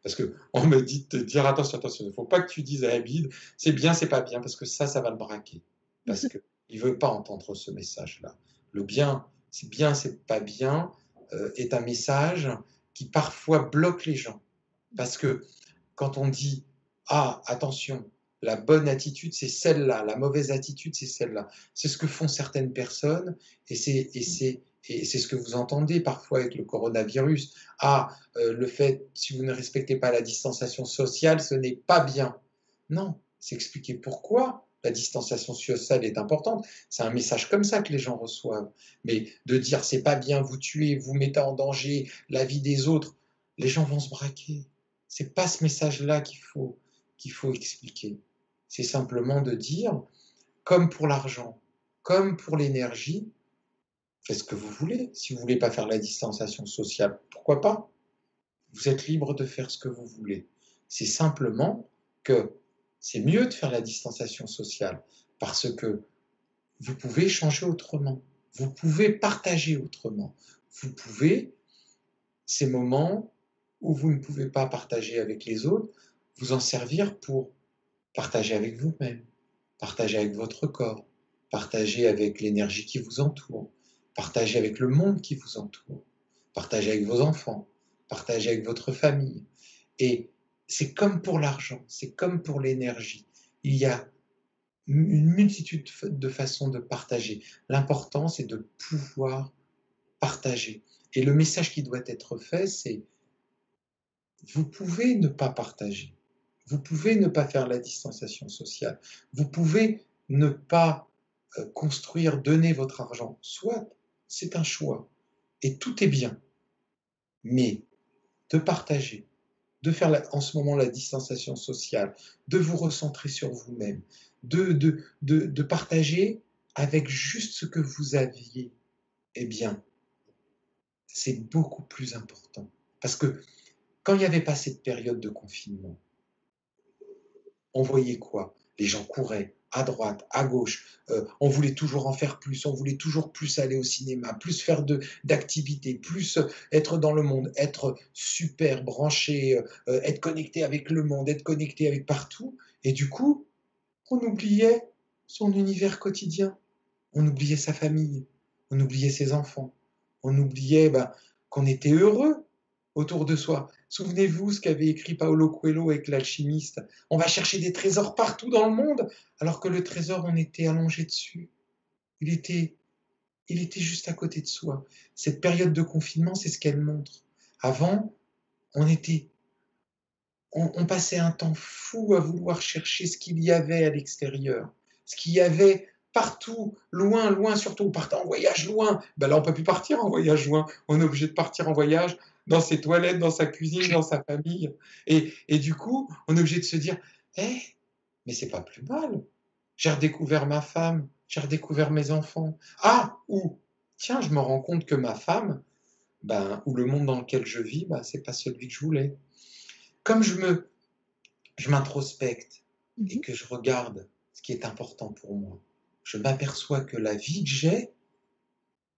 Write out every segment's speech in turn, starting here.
Parce qu'on me dit de te dire attention, attention, il ne faut pas que tu dises à Abid, c'est bien, c'est pas bien, parce que ça va le braquer. Parce qu'il ne veut pas entendre ce message-là. Le bien, c'est pas bien, est un message qui parfois bloque les gens. Parce que quand on dit ah, attention, la bonne attitude, c'est celle-là, la mauvaise attitude, c'est celle-là. C'est ce que font certaines personnes et c'est ce que vous entendez parfois avec le coronavirus. Ah, le fait, si vous ne respectez pas la distanciation sociale, ce n'est pas bien. Non, c'est expliquer pourquoi la distanciation sociale est importante. C'est un message comme ça que les gens reçoivent. Mais de dire c'est pas bien, vous tuez, vous mettez en danger la vie des autres, les gens vont se braquer. C'est pas ce message-là qu'il faut expliquer. C'est simplement de dire, comme pour l'argent, comme pour l'énergie, faites ce que vous voulez. Si vous voulez pas faire la distanciation sociale, pourquoi pas? Vous êtes libre de faire ce que vous voulez. C'est simplement que c'est mieux de faire la distanciation sociale parce que vous pouvez échanger autrement. Vous pouvez partager autrement. Vous pouvez, ces moments où vous ne pouvez pas partager avec les autres, vous en servir pour partager avec vous-même, partager avec votre corps, partager avec l'énergie qui vous entoure, partager avec le monde qui vous entoure, partager avec vos enfants, partager avec votre famille. Et c'est comme pour l'argent, c'est comme pour l'énergie. Il y a une multitude de façons de partager. L'important, c'est de pouvoir partager. Et le message qui doit être fait, c'est vous pouvez ne pas partager. Vous pouvez ne pas faire la distanciation sociale. Vous pouvez ne pas construire, donner votre argent. Soit, c'est un choix. Et tout est bien. Mais de partager, de faire en ce moment la distanciation sociale, de vous recentrer sur vous-même, de partager avec juste ce que vous aviez, eh bien, c'est beaucoup plus important. Parce que quand il n'y avait pas cette période de confinement, on voyait quoi? Les gens couraient à droite, à gauche, on voulait toujours en faire plus, on voulait toujours plus aller au cinéma, plus faire d'activités, plus être dans le monde, être super branché, être connecté avec le monde, être connecté avec partout. Et du coup, on oubliait son univers quotidien, on oubliait sa famille, on oubliait ses enfants, on oubliait qu'on était heureux autour de soi. Souvenez-vous ce qu'avait écrit Paolo Coelho avec l'alchimiste. On va chercher des trésors partout dans le monde, alors que le trésor, on était allongé dessus. Il était, il était juste à côté de soi. Cette période de confinement, c'est ce qu'elle montre. Avant, on était, on passait un temps fou à vouloir chercher ce qu'il y avait à l'extérieur, ce qu'il y avait partout, loin, loin, surtout on partait en voyage loin. Ben là, on ne peut plus partir en voyage loin. On est obligé de partir en voyage dans ses toilettes, dans sa cuisine, dans sa famille. Et du coup, on est obligé de se dire, eh, mais c'est pas plus mal. J'ai redécouvert ma femme, j'ai redécouvert mes enfants. Ah, ou, tiens, je me rends compte que ma femme, ou le monde dans lequel je vis, c'est pas celui que je voulais. Comme je m'introspecte et Mmh. que je regarde ce qui est important pour moi, je m'aperçois que la vie que j'ai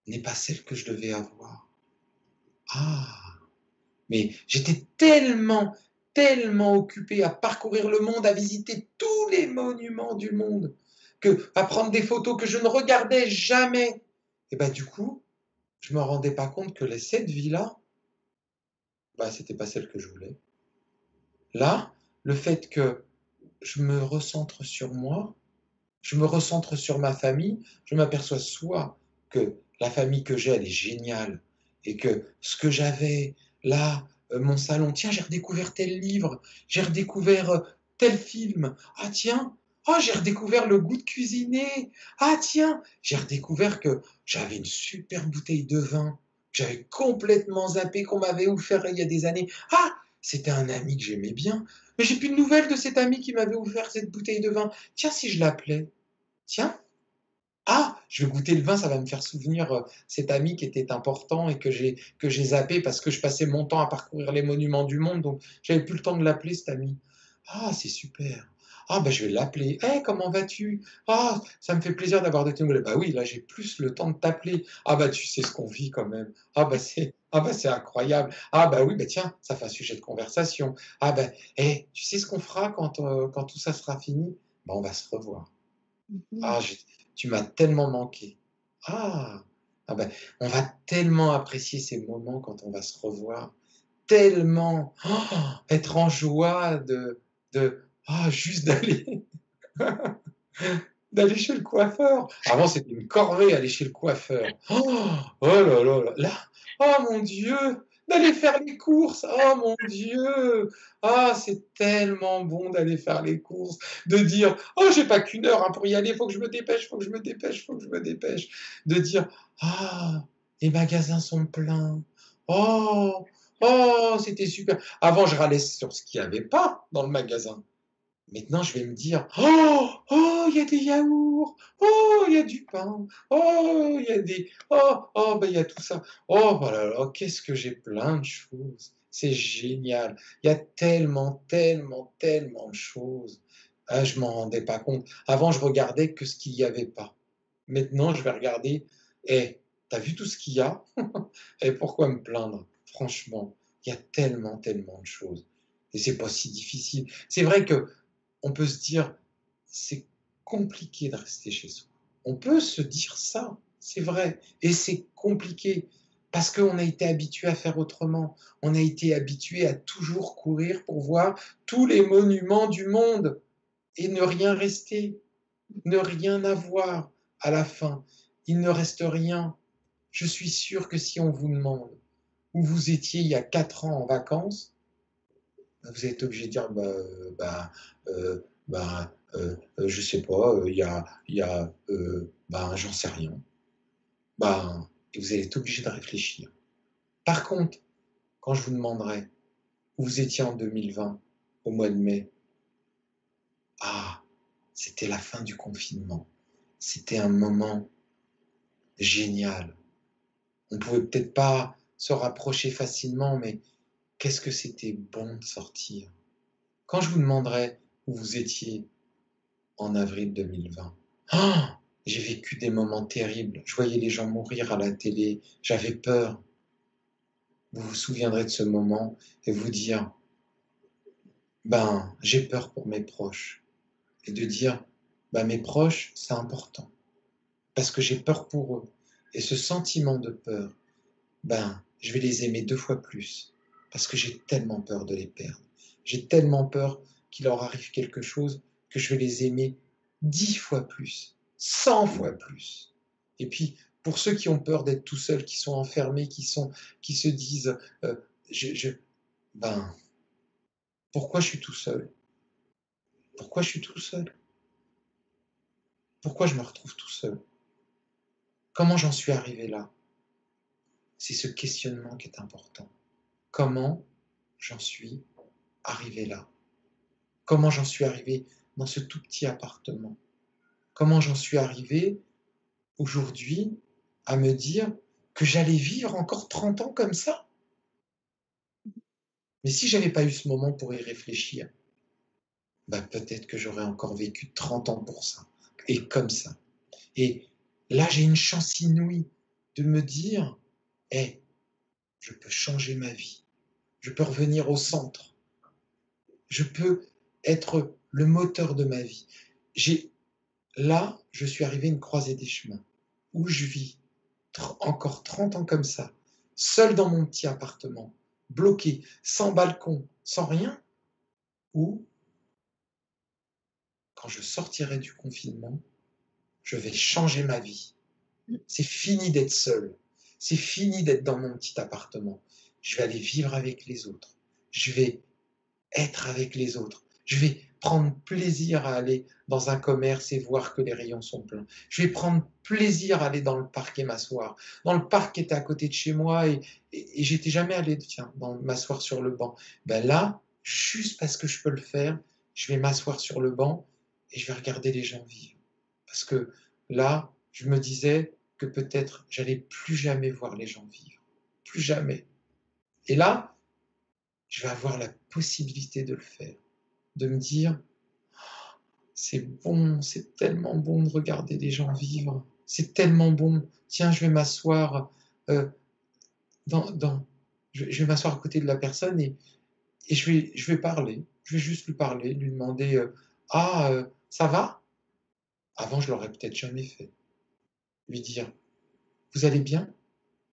n'est pas celle que je devais avoir. Ah, mais j'étais tellement, tellement occupé à parcourir le monde, à visiter tous les monuments du monde, à prendre des photos que je ne regardais jamais. Et du coup, je me rendais pas compte que cette vie-là, c'était pas celle que je voulais. Là, le fait que je me recentre sur moi, je me recentre sur ma famille, je m'aperçois soit que la famille que j'ai, elle est géniale et que ce que j'avais là, mon salon, tiens, j'ai redécouvert tel livre, j'ai redécouvert tel film, ah tiens, ah j'ai redécouvert le goût de cuisiner, ah tiens, j'ai redécouvert que j'avais une super bouteille de vin, que j'avais complètement zappé, qu'on m'avait offert il y a des années. Ah, c'était un ami que j'aimais bien, mais j'ai plus de nouvelles de cet ami qui m'avait offert cette bouteille de vin. Tiens, si je l'appelais. Tiens, ah, je vais goûter le vin, ça va me faire souvenir cet ami qui était important et que j'ai zappé parce que je passais mon temps à parcourir les monuments du monde, donc j'avais plus le temps de l'appeler cet ami. Ah, c'est super. Ah bah, je vais l'appeler. «Hey, comment vas-tu? Ah, ça me fait plaisir d'avoir de tes nouvelles». Bah oui, là, j'ai plus le temps de t'appeler. Ah bah, tu sais ce qu'on vit quand même. Ah bah, c'est incroyable. Ah bah oui, bah tiens, ça fait un sujet de conversation. Ah bah, tu sais ce qu'on fera quand tout ça sera fini? Bah, on va se revoir. Mmh. Ah, tu m'as tellement manqué. Ah! Ah bah, on va tellement apprécier ces moments quand on va se revoir, tellement être en joie juste d'aller chez le coiffeur. Avant, c'était une corvée aller chez le coiffeur. Oh là là là là! Oh mon Dieu! D'aller faire les courses. Oh mon Dieu! Ah, c'est tellement bon d'aller faire les courses, de dire: «Oh, j'ai pas qu'1 heure, hein, pour y aller, faut que je me dépêche, faut que je me dépêche, faut que je me dépêche». De dire: «Ah, les magasins sont pleins. Oh, oh, c'était super». Avant, je râlais sur ce qu'il y avait pas dans le magasin. Maintenant, je vais me dire: «Oh! Oh, il y a des yaourts! Oh, il y a du pain! Oh, il y a des oh, bah, il y a tout ça. Oh, bah, là là, qu'est-ce que j'ai plein de choses! C'est génial! Il y a tellement, tellement, tellement de choses. Ah, je m'en rendais pas compte. Avant, je regardais que ce qu'il y avait pas. Maintenant, je vais regarder: tu as vu tout ce qu'il y a? Et pourquoi me plaindre? Franchement, il y a tellement, tellement de choses et c'est pas si difficile. C'est vrai que on peut se dire: «C'est compliqué de rester chez soi». On peut se dire ça, c'est vrai et c'est compliqué parce qu'on a été habitué à faire autrement. On a été habitué à toujours courir pour voir tous les monuments du monde et ne rien rester, ne rien avoir à la fin. Il ne reste rien. Je suis sûr que si on vous demande où vous étiez il y a 4 ans en vacances, vous êtes obligé de dire: je sais pas, j'en sais rien». Et vous allez être obligé de réfléchir. Par contre, quand je vous demanderai où vous étiez en 2020, au mois de mai, ah, c'était la fin du confinement. C'était un moment génial. On pouvait peut-être pas se rapprocher facilement, mais qu'est-ce que c'était bon de sortir. Quand je vous demanderai où vous étiez en avril 2020. Ah! J'ai vécu des moments terribles. Je voyais les gens mourir à la télé. J'avais peur. Vous vous souviendrez de ce moment et vous dire: «Ben, j'ai peur pour mes proches» et de dire: «Ben, mes proches, c'est important parce que j'ai peur pour eux» et ce sentiment de peur, ben, je vais les aimer 2 fois plus parce que j'ai tellement peur de les perdre. J'ai tellement peur qu'il leur arrive quelque chose que je vais les aimer 10 fois plus, 100 fois plus. Et puis, pour ceux qui ont peur d'être tout seuls, qui sont enfermés, qui se disent, je ben, pourquoi je suis tout seul? Pourquoi je suis tout seul? Pourquoi je me retrouve tout seul? Comment j'en suis arrivé là? C'est ce questionnement qui est important. Comment j'en suis arrivé là? Comment j'en suis arrivé dans ce tout petit appartement? Comment j'en suis arrivé aujourd'hui à me dire que j'allais vivre encore 30 ans comme ça? Mais si j'avais pas eu ce moment pour y réfléchir, bah, peut-être que j'aurais encore vécu 30 ans pour ça et comme ça. Et là, j'ai une chance inouïe de me dire: «Eh, je peux changer ma vie, je peux revenir au centre, je peux être le moteur de ma vie». J'ai Là, je suis arrivé à une croisée des chemins où je vis encore 30 ans comme ça, seul dans mon petit appartement, bloqué, sans balcon, sans rien, ou quand je sortirai du confinement, je vais changer ma vie. C'est fini d'être seul. C'est fini d'être dans mon petit appartement. Je vais aller vivre avec les autres. Je vais être avec les autres. Je vais prendre plaisir à aller dans un commerce et voir que les rayons sont pleins. Je vais prendre plaisir à aller dans le parc et m'asseoir. Dans le parc qui était à côté de chez moi et j'étais jamais allé, tiens, m'asseoir sur le banc. Ben là, juste parce que je peux le faire, je vais m'asseoir sur le banc et je vais regarder les gens vivre. Parce que là, je me disais que peut-être j'allais plus jamais voir les gens vivre. Plus jamais. Et là, je vais avoir la possibilité de le faire, de me dire: C'est bon, c'est tellement bon de regarder les gens vivre. C'est tellement bon. Tiens, je vais m'asseoir euh, dans, je vais m'asseoir à côté de la personne et je vais parler. Je vais juste lui parler, lui demander ah, ça va? Avant, je l'aurais peut-être jamais fait. Lui dire, vous allez bien?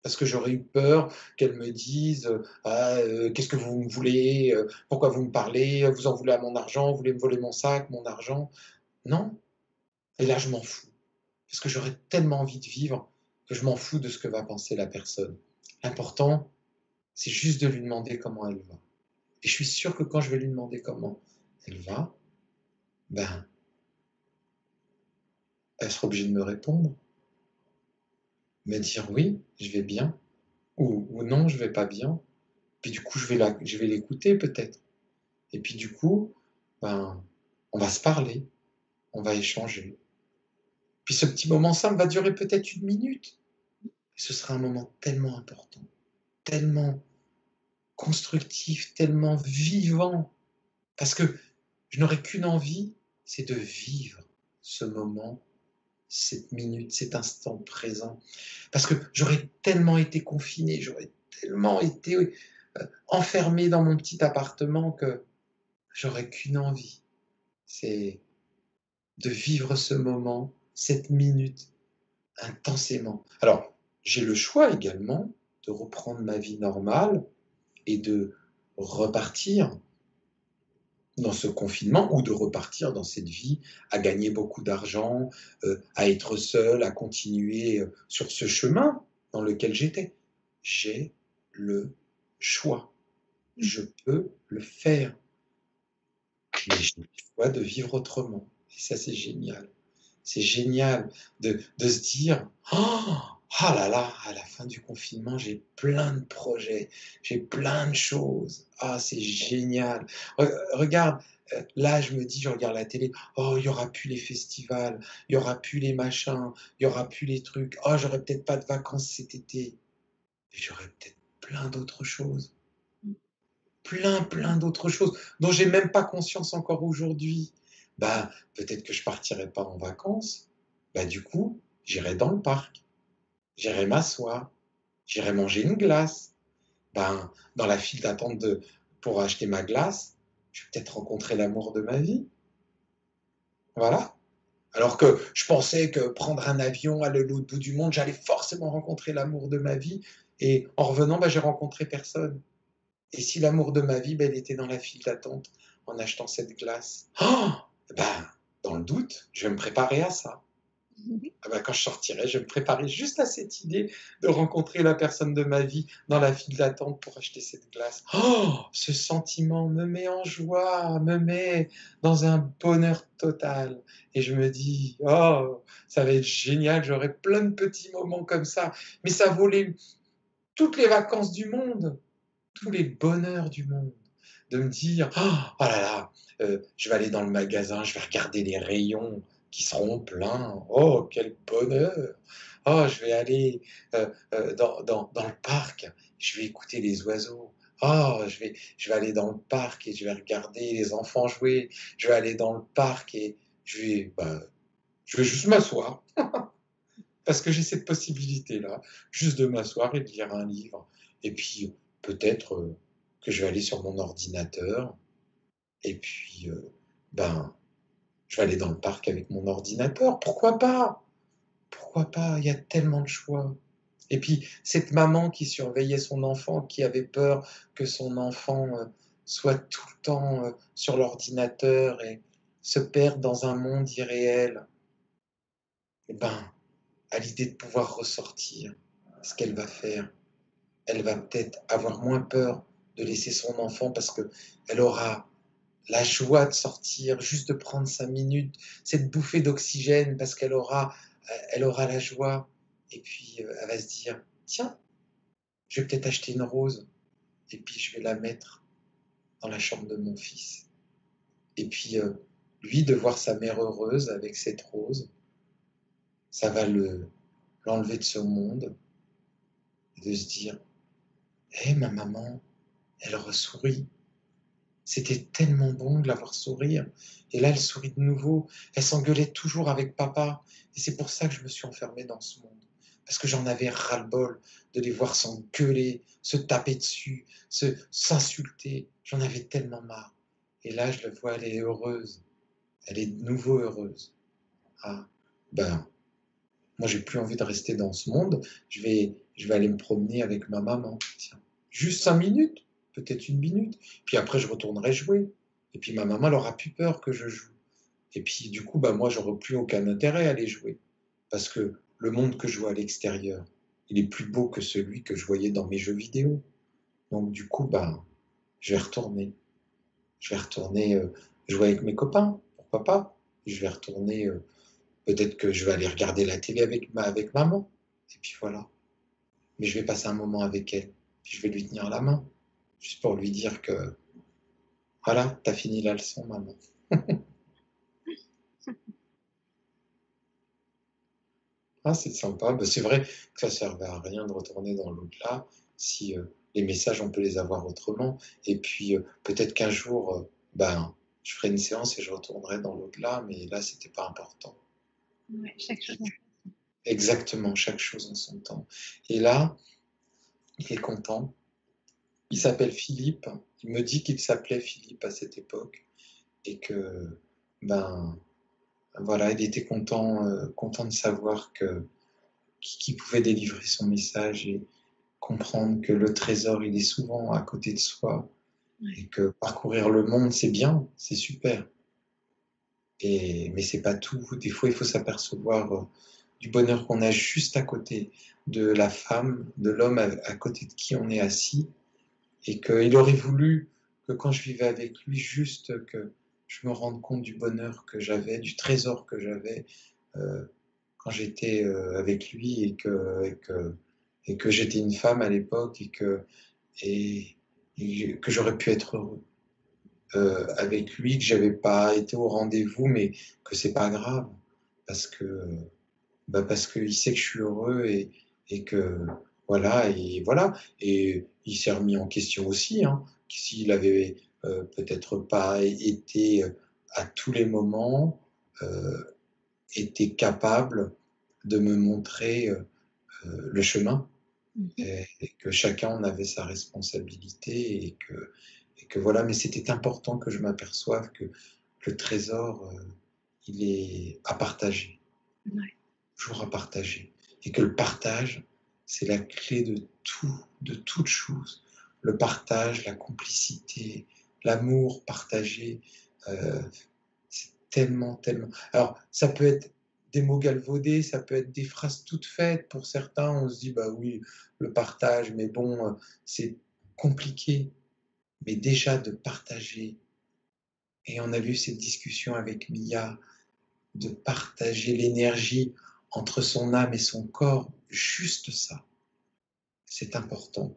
Parce que j'aurais eu peur qu'elle me dise ah, qu'est-ce que vous me voulez? Pourquoi vous me parlez? Vous en voulez à mon argent? Vous voulez me voler mon sac, mon argent? Non. Et là, je m'en fous. Parce que j'aurais tellement envie de vivre que je m'en fous de ce que va penser la personne. L'important, c'est juste de lui demander comment elle va. Et je suis sûr que quand je vais lui demander comment elle va, ben, elle sera obligée de me répondre, me dire oui, je vais bien, ou non, je vais pas bien. Puis du coup, je vais l'écouter peut-être. Et puis du coup, ben, on va se parler, on va échanger. Puis ce petit moment simple va durer peut-être 1 minute. Et ce sera un moment tellement important, tellement constructif, tellement vivant. Parce que je n'aurai qu'une envie, c'est de vivre ce moment, cette minute, cet instant présent. Parce que j'aurais tellement été confiné, j'aurais tellement été enfermé dans mon petit appartement que j'aurais qu'une envie, c'est de vivre ce moment, cette minute, intensément. Alors, j'ai le choix également de reprendre ma vie normale et de repartir dans ce confinement ou de repartir dans cette vie à gagner beaucoup d'argent, à être seul, à continuer sur ce chemin dans lequel j'étais. J'ai le choix. Je peux le faire. Mais j'ai le choix de vivre autrement. Et ça, c'est génial. C'est génial de se dire oh, ah là là, à la fin du confinement, j'ai plein de projets, j'ai plein de choses. Ah, c'est génial. Regarde, là, je me dis, je regarde la télé, oh, il n'y aura plus les festivals, il n'y aura plus les machins, il n'y aura plus les trucs. Oh, j'aurai peut-être pas de vacances cet été. Mais j'aurai peut-être plein d'autres choses. Plein d'autres choses dont j'ai même pas conscience encore aujourd'hui. Bah, peut-être que je partirai pas en vacances. Bah, du coup, j'irai dans le parc, j'irai m'asseoir, j'irai manger une glace. Ben, dans la file d'attente pour acheter ma glace, je vais peut-être rencontrer l'amour de ma vie. Voilà. Alors que je pensais que prendre un avion, aller à l'autre bout du monde, j'allais forcément rencontrer l'amour de ma vie. Et en revenant, bah, j'ai rencontré personne. Et si l'amour de ma vie, ben, il était dans la file d'attente en achetant cette glace. Oh ben, dans le doute, je vais me préparer à ça. Ah ben, quand je sortirai, je vais me préparer juste à cette idée de rencontrer la personne de ma vie dans la file d'attente pour acheter cette glace. Oh, ce sentiment me met en joie, me met dans un bonheur total. Et je me dis, oh, ça va être génial, j'aurai plein de petits moments comme ça. Mais ça vaut toutes les vacances du monde, tous les bonheurs du monde, de me dire oh là là, je vais aller dans le magasin, je vais regarder les rayons qui seront pleins. Oh, quel bonheur! Oh, je vais aller dans le parc, je vais écouter les oiseaux. Oh, je vais aller dans le parc et je vais regarder les enfants jouer. Je vais aller dans le parc et je vais juste m'asseoir parce que j'ai cette possibilité-là, juste de m'asseoir et de lire un livre. Et puis, peut-être que je vais aller sur mon ordinateur, et puis, ben, je vais aller dans le parc avec mon ordinateur. Pourquoi pas? Pourquoi pas? Il y a tellement de choix. Et puis, cette maman qui surveillait son enfant, qui avait peur que son enfant soit tout le temps sur l'ordinateur et se perde dans un monde irréel, eh ben, à l'idée de pouvoir ressortir, ce qu'elle va faire, elle va peut-être avoir moins peur de laisser son enfant parce qu'elle aura la joie de sortir, juste de prendre 5 minutes, cette bouffée d'oxygène parce elle aura la joie. Et puis elle va se dire, tiens, je vais peut-être acheter une rose et puis je vais la mettre dans la chambre de mon fils. Et puis lui, de voir sa mère heureuse avec cette rose, ça va l'enlever de ce monde et de se dire, hé, ma maman, elle ressourit. C'était tellement bon de la voir sourire. Et là, elle sourit de nouveau. Elle s'engueulait toujours avec papa. Et c'est pour ça que je me suis enfermé dans ce monde. Parce que j'en avais ras-le-bol de les voir s'engueuler, se taper dessus, s'insulter. J'en avais tellement marre. Et là, je la vois, elle est heureuse. Elle est de nouveau heureuse. Ah, ben, moi, j'ai plus envie de rester dans ce monde. Je vais aller me promener avec ma maman. Tiens, juste 5 minutes, peut-être 1 minute. Puis après, je retournerai jouer. Et puis ma maman, elle aura plus peur que je joue. Et puis du coup, bah, moi, j'aurai plus aucun intérêt à aller jouer. Parce que le monde que je vois à l'extérieur, il est plus beau que celui que je voyais dans mes jeux vidéo. Donc du coup, bah, je vais retourner. Je vais retourner jouer avec mes copains. Pourquoi pas? Je vais retourner peut-être que je vais aller regarder la télé avec maman. Et puis voilà. Mais je vais passer un moment avec elle. Puis je vais lui tenir la main. Juste pour lui dire que, voilà, t'as fini la leçon, maman. Ah, c'est sympa. Bah, c'est vrai que ça servait à rien de retourner dans l'au-delà si les messages, on peut les avoir autrement. Et puis, peut-être qu'un jour, ben, je ferai une séance et je retournerai dans l'au-delà, mais là, c'était pas important. Ouais, chaque chose en Exactement, chaque chose en son temps. Et là, il est content. Il s'appelle Philippe. Il me dit qu'il s'appelait Philippe à cette époque et que, ben, voilà, il était content de savoir qu'il pouvait délivrer son message et comprendre que le trésor, il est souvent à côté de soi ouais. et que parcourir le monde, c'est bien, c'est super. Mais c'est pas tout. Des fois, il faut s'apercevoir du bonheur qu'on a juste à côté de la femme, de l'homme à côté de qui on est assis et qu'il aurait voulu que quand je vivais avec lui, juste que je me rende compte du bonheur que j'avais, du trésor que j'avais euh, quand j'étais avec lui et que j'étais une femme à l'époque et, et que j'aurais pu être heureux avec lui, que j'avais pas été au rendez-vous, mais que c'est pas grave parce que parce qu'il sait que je suis heureux et que voilà. Et il s'est remis en question aussi, hein, s'il avait peut-être pas été à tous les moments euh, été capable de me montrer le chemin Mhm. et que chacun en avait sa responsabilité et que voilà, mais c'était important que je m'aperçoive que le trésor, il est à partager, Ouais. toujours à partager. Et que le partage, c'est la clé de tout, de toute chose. Le partage, la complicité, l'amour partagé, euh, c'est tellement, tellement. Alors, ça peut être des mots galvaudés, ça peut être des phrases toutes faites. Pour certains, on se dit, bah oui, le partage, mais bon, c'est compliqué. Mais déjà de partager, et on a vu cette discussion avec Mia, de partager l'énergie entre son âme et son corps, juste ça, c'est important.